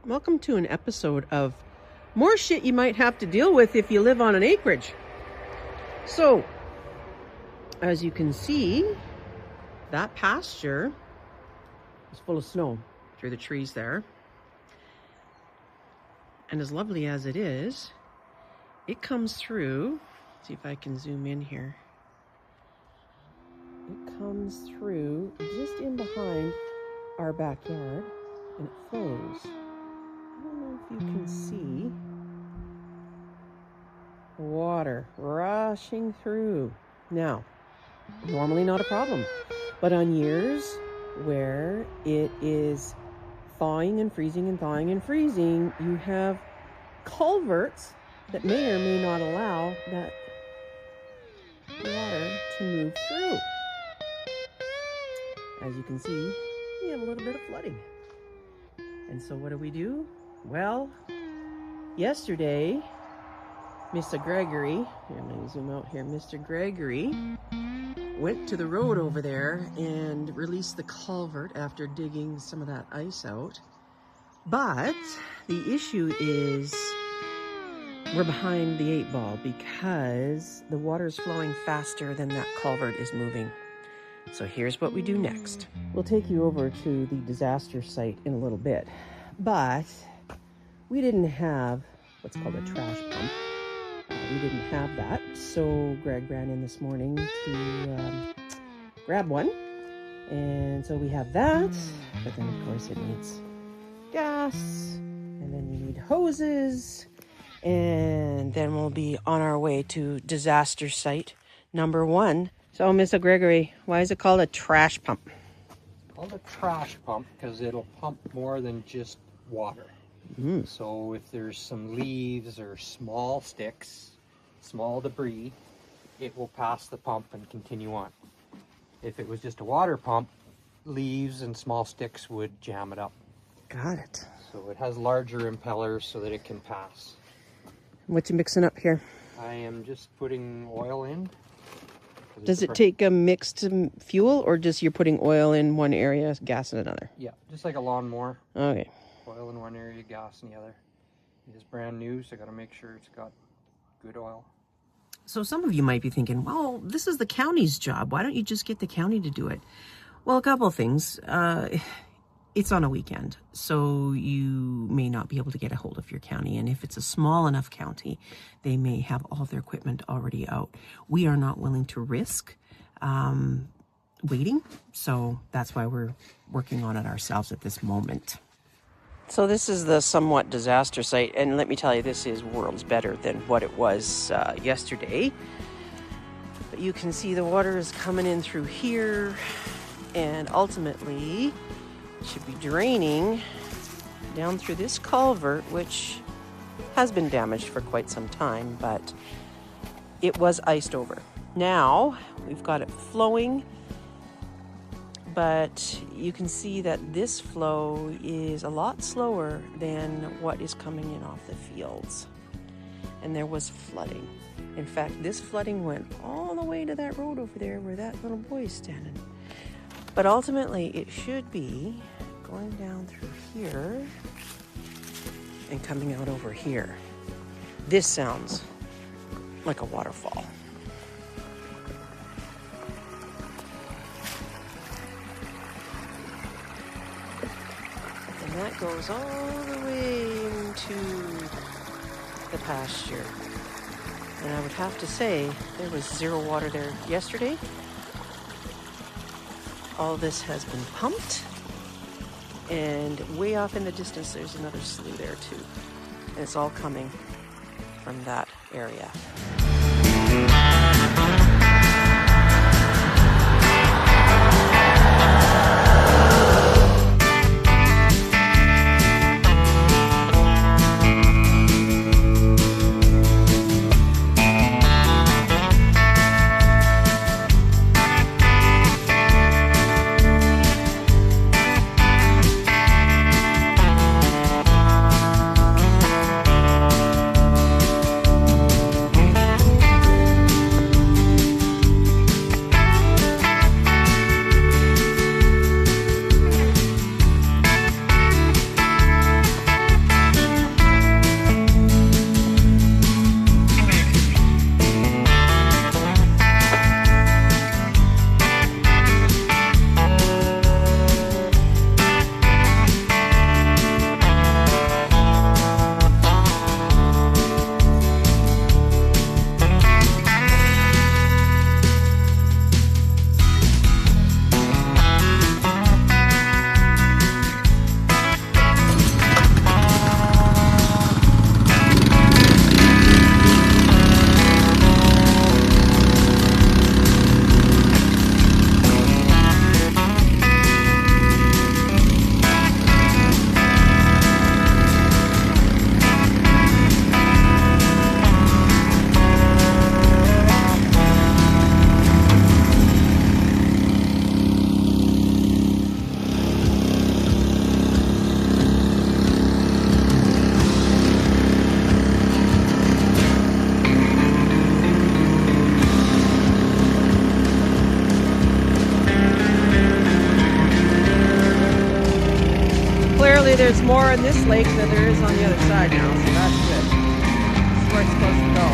Welcome to an episode of more shit you might have to deal with if you live on an acreage. So, as you can see, that pasture is full of snow through the trees there. And as lovely as it is, it comes through, see if I can zoom in here. It comes through just in behind our backyard and it flows. I don't know if you can see the water rushing through. Now, normally not a problem, but on years where it is thawing and freezing and thawing and freezing, you have culverts that may or may not allow that water to move through. As you can see, we have a little bit of flooding. And so what do? Well, yesterday, Mr. Gregory, here, let me zoom out here, Mr. Gregory went to the road over there and released the culvert after digging some of that ice out. But the issue is we're behind the 8 ball because the water is flowing faster than that culvert is moving. So here's what we do next. We'll take you over to the disaster site in a little bit, but we didn't have what's called a trash pump. We didn't have that, so Greg ran in this morning to grab one. And so we have that, but then of course it needs gas, and then you need hoses, and then we'll be on our way to disaster site number 1. So, Mr. Gregory, why is it called a trash pump? It's called a trash pump because it'll pump more than just water. So if there's some leaves or small sticks, small debris, it will pass the pump and continue on. If it was just a water pump, leaves and small sticks would jam it up. Got it. So it has larger impellers so that it can pass. What you mixing up here? I am just putting oil in. Does it take a mixed fuel, or just you're putting oil in one area, gas in another? Yeah, just like a lawnmower. Okay. Oil in one area, gas in the other. It is brand new, so I got to make sure it's got good oil. So some of you might be thinking, well, this is the county's job. Why don't you just get the county to do it? Well, a couple of things. It's on a weekend, so you may not be able to get a hold of your county. And if it's a small enough county, they may have all their equipment already out. We are not willing to risk waiting, so that's why we're working on it ourselves at this moment. So this is the somewhat disaster site, and let me tell you, this is worlds better than what it was yesterday. But you can see the water is coming in through here, and ultimately should be draining down through this culvert, which has been damaged for quite some time, but it was iced over. Now we've got it flowing, but you can see that this flow is a lot slower than what is coming in off the fields. And there was flooding. In fact, this flooding went all the way to that road over there where that little boy is standing. But ultimately, it should be going down through here and coming out over here. This sounds like a waterfall. And that goes all the way into the pasture. And I would have to say, there was zero water there yesterday. All this has been pumped, and way off in the distance there's another slough there too, and it's all coming from that area. there's more on this lake than there is on the other side now, so that's good. This is where it's supposed to go.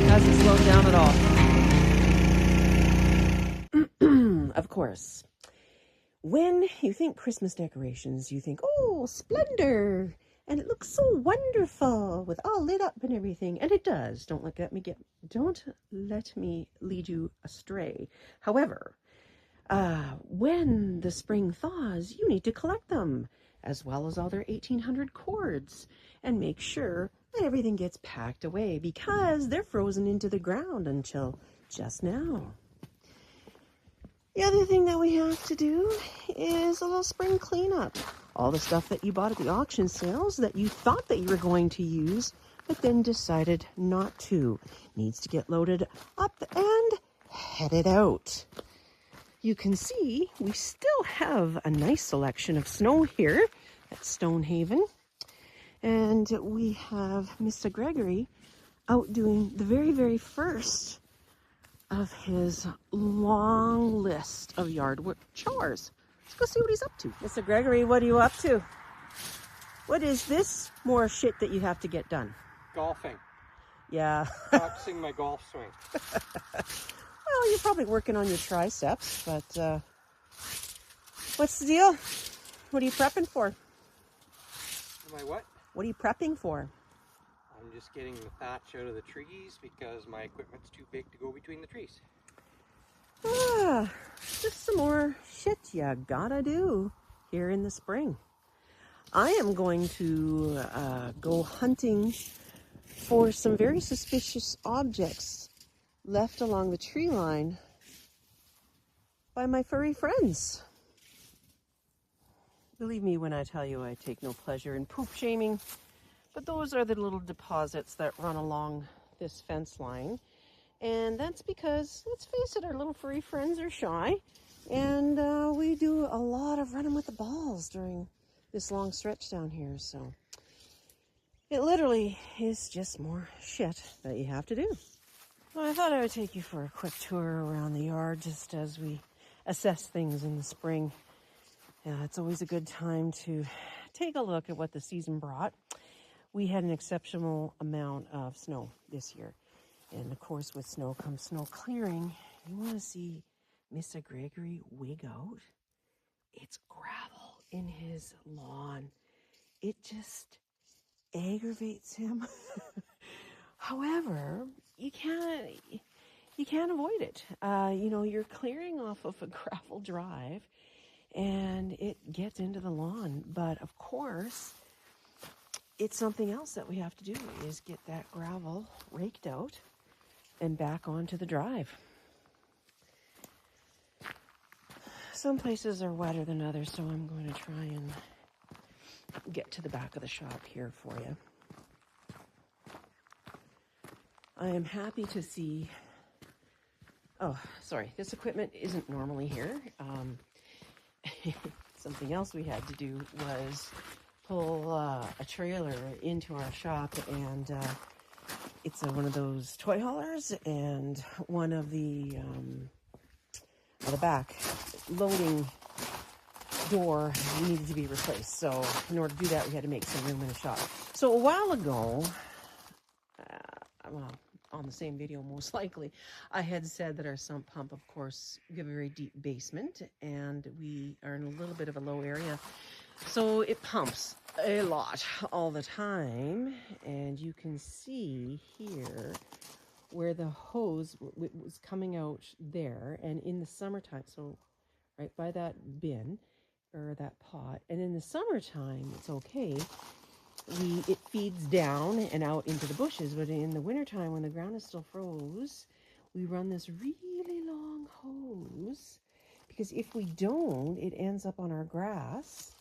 Hasn't slowed down at all. Of course, when you think Christmas decorations, you think, oh, splendor, and it looks so wonderful with all lit up and everything, and it does. Don't let me lead you astray. However, when the spring thaws, you need to collect them, as well as all their 1,800 cords, and make sure that everything gets packed away, because they're frozen into the ground until just now. The other thing that we have to do is a little spring cleanup. All the stuff that you bought at the auction sales that you thought that you were going to use, but then decided not to, needs to get loaded up and headed out. You can see we still have a nice selection of snow here at Stonehaven. And we have Mr. Gregory out doing the very, very first of his long list of yard work chores. Let's go see what he's up to. Mr. Gregory, what are you up to? What is this more shit that you have to get done? Golfing. Yeah. Practicing my golf swing. Well, you're probably working on your triceps, but what's the deal? What are you prepping for? Am I what? What are you prepping for? I'm just getting the thatch out of the trees because my equipment's too big to go between the trees. Ah, just some more shit you gotta do here in the spring. I am going to go hunting for some very suspicious objects left along the tree line by my furry friends. Believe me when I tell you I take no pleasure in poop shaming, but those are the little deposits that run along this fence line. And that's because, let's face it, our little furry friends are shy, and we do a lot of running with the balls during this long stretch down here, so it literally is just more shit that you have to do. Well, I thought I would take you for a quick tour around the yard just as we assess things in the spring. Yeah, it's always a good time to take a look at what the season brought. We had an exceptional amount of snow this year. And of course, with snow comes snow clearing. You want to see Mr. Gregory wig out? It's gravel in his lawn. It just aggravates him. However, you can't avoid it. You know, you're clearing off of a gravel drive and it gets into the lawn. But of course, it's something else that we have to do is get that gravel raked out and back onto the drive. Some places are wetter than others, so I'm going to try and get to the back of the shop here for you. I am happy to see, oh, sorry, this equipment isn't normally here. Something else we had to do was pull a trailer into our shop, and it's one of those toy haulers, and one of the back loading door needed to be replaced. So in order to do that, we had to make some room in the shop. So a while ago, well, on the same video most likely, I had said that our sump pump, of course, we have a very deep basement, and we are in a little bit of a low area. So it pumps a lot all the time, and you can see here where the hose was coming out there, and in the summertime, so right by that bin or that pot, and in the summertime it's okay. It feeds down and out into the bushes, but in the wintertime when the ground is still froze, we run this really long hose, because if we don't, it ends up on our grass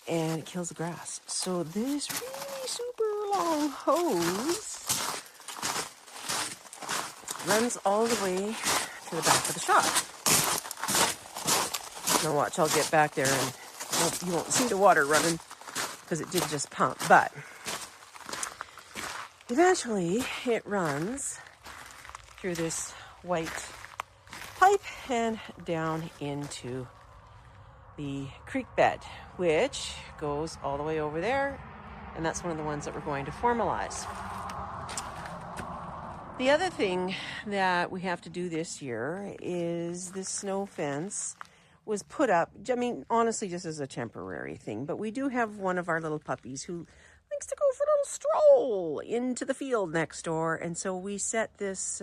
and it kills the grass. So this really super long hose runs all the way to the back of the shop. Now watch, I'll get back there and you won't see the water running because it did just pump, but eventually it runs through this white pipe and down into the creek bed, which goes all the way over there, and that's one of the ones that we're going to formalize. The other thing that we have to do this year is this snow fence was put up, I mean, honestly, just as a temporary thing, but we do have one of our little puppies who likes to go for a little stroll into the field next door, and so we set this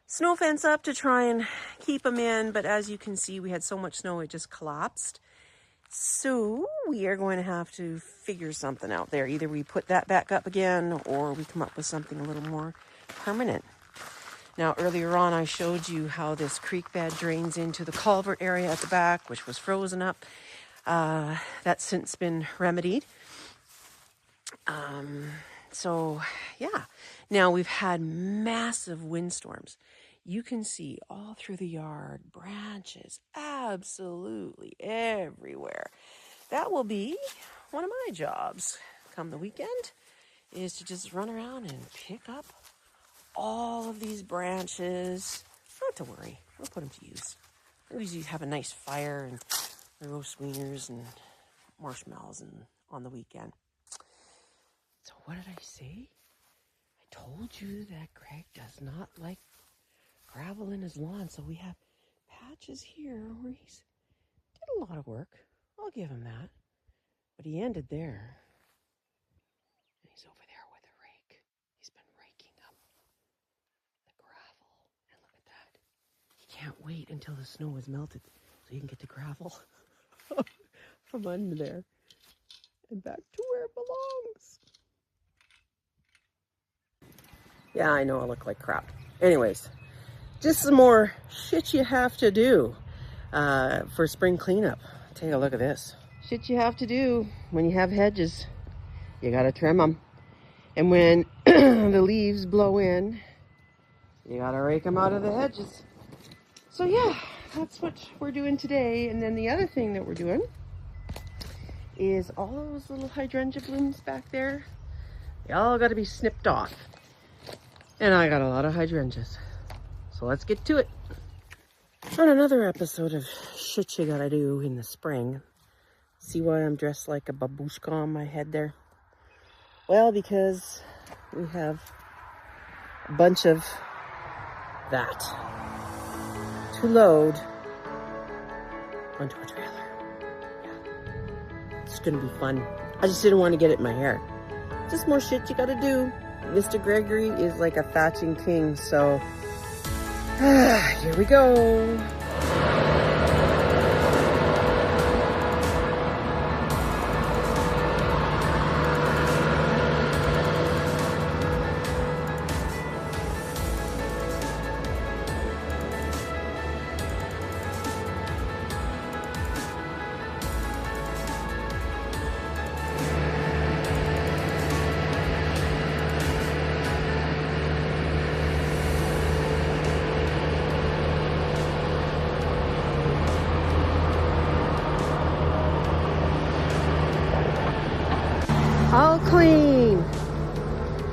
snow fence up to try and keep him in, but as you can see, we had so much snow it just collapsed. So we are going to have to figure something out there. Either we put that back up again or we come up with something a little more permanent. Now, earlier on, I showed you how this creek bed drains into the culvert area at the back, which was frozen up. That's since been remedied. So, yeah. Now, we've had massive windstorms. You can see all through the yard, branches absolutely everywhere. That will be one of my jobs come the weekend, is to just run around and pick up all of these branches. Not to worry, we'll put them to use. We usually have a nice fire and roast wieners and marshmallows on the weekend. So what did I say? I told you that Greg does not like gravel in his lawn, so we have patches here where he's did a lot of work. I'll give him that. But he ended there. And he's over there with a rake. He's been raking up the gravel. And look at that. He can't wait until the snow is melted so he can get the gravel from under there and back to where it belongs. Yeah, I know I look like crap. Anyways, just some more shit you have to do for spring cleanup. Take a look at this. Shit you have to do when you have hedges. You gotta trim them. And when the leaves blow in, you gotta rake them out of the hedges. So yeah, that's what we're doing today. And then the other thing that we're doing is all those little hydrangea blooms back there. They all gotta be snipped off. And I got a lot of hydrangeas. So let's get to it. On another episode of shit you gotta do in the spring. See why I'm dressed like a babushka on my head there? Well, because we have a bunch of that to load onto a trailer. Yeah. It's gonna be fun. I just didn't want to get it in my hair. Just more shit you gotta do. Mr. Gregory is like a thatching king, so here we go.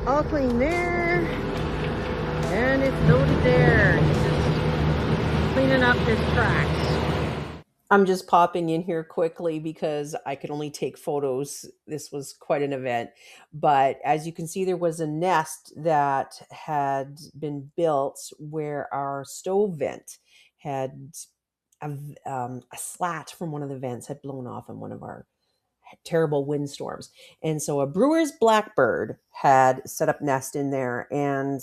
All clean there, and it's loaded there. Just cleaning up his tracks. I'm just popping in here quickly because I could only take photos. This was quite an event, but as you can see, there was a nest that had been built where our stove vent had a slat from one of the vents had blown off in one of our terrible windstorms. And so a brewer's blackbird had set up nest in there, and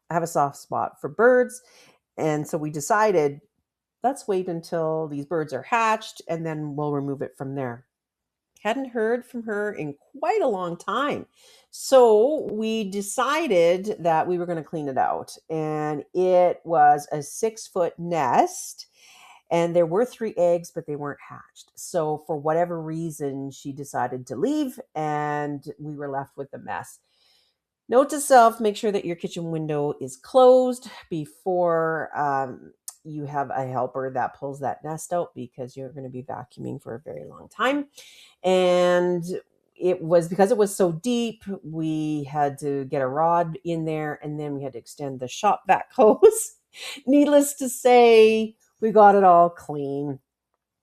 I have a soft spot for birds. And so we decided, let's wait until these birds are hatched and then we'll remove it from there. Hadn't heard from her in quite a long time. So we decided that we were going to clean it out. And it was a 6-foot nest. And there were 3 eggs, but they weren't hatched. So for whatever reason, she decided to leave and we were left with the mess. Note to self, make sure that your kitchen window is closed before you have a helper that pulls that nest out, because you're going to be vacuuming for a very long time. And it was because it was so deep, we had to get a rod in there, and then we had to extend the shop vac hose. Needless to say, we got it all clean.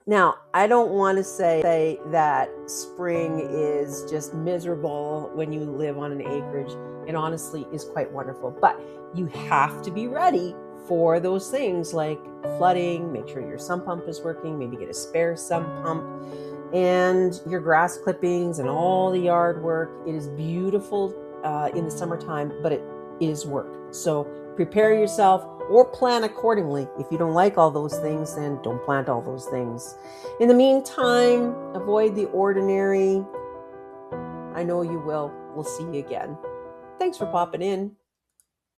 Now, I don't want to say that spring is just miserable when you live on an acreage. It honestly is quite wonderful, but you have to be ready for those things like flooding. Make sure your sump pump is working, maybe get a spare sump pump, and your grass clippings and all the yard work. It is beautiful in the summertime, but it is work. So prepare yourself or plan accordingly. If you don't like all those things, then don't plant all those things. In the meantime, avoid the ordinary. I know you will. We'll see you again. Thanks for popping in.